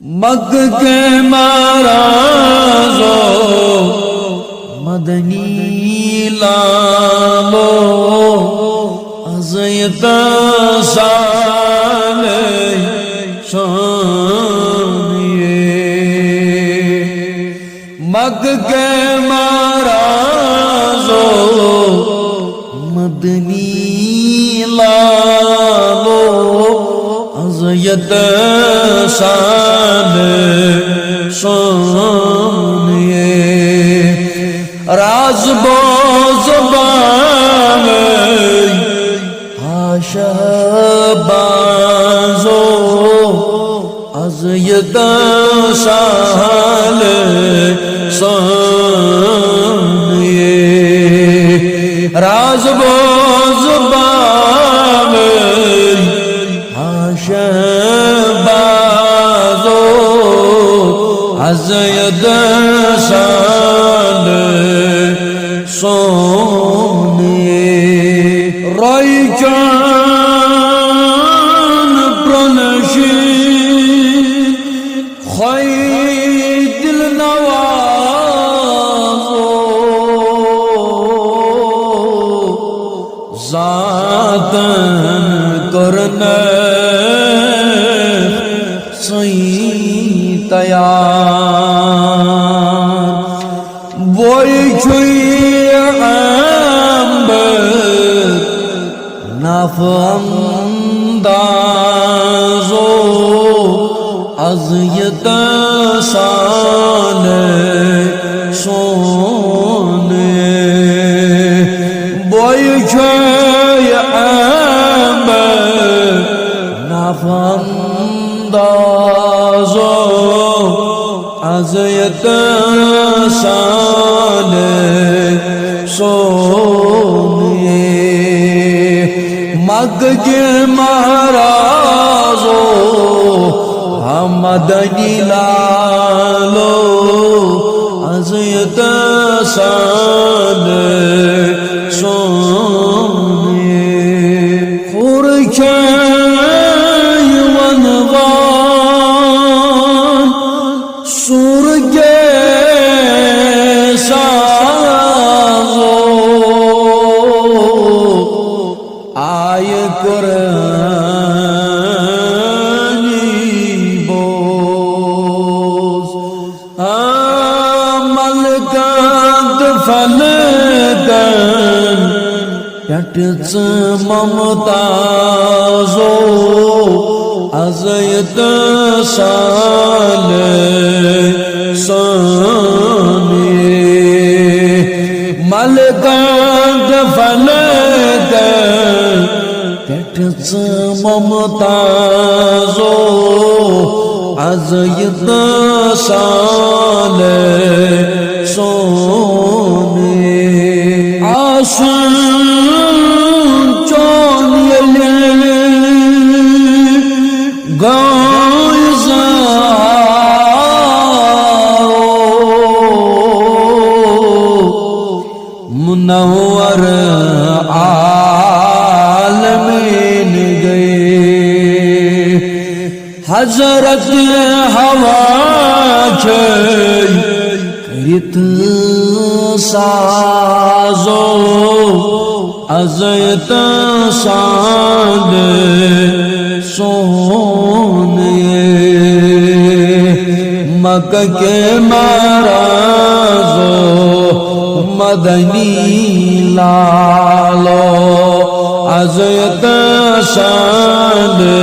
मक्के के महाराजो मदनी लालो अज़यत साले शानिए। मक्के के महाराजो मदनी लालो अज़यत साले शानिए। राज ज़ुबान हाशबाज़ो अज़यत साले शानिए। राज ज़ुबान हाशबाज़ो अज़यत साले शानिए। रायजान प्रणशील ख्वाही दिल नवाज़ो ज़ातन करने सही तैयार। वही नाफ़अंदाज़ो अज़यत साले शानिए। नाफ़अंदाज़ो अज़यत साले शानिए। मक्के महाराजो मदनी लालो अज़यत साले शानिए। खुरशायवनवान सुरगे साज़ो आय कुरानी बोझ। मलकत फलकन यटच ममताज़ो अज़यत साले शानिए। मलकत फलकन यटच ममताज़ो अज़यत साले शानिए। आसन चोनियले गायज़ारो मुनव्वर आलमीन गए। हज़रत हवा करित साज़ो अज़यत साले शानिए। मक्के महाराजो मदनी लालो अज़यत साले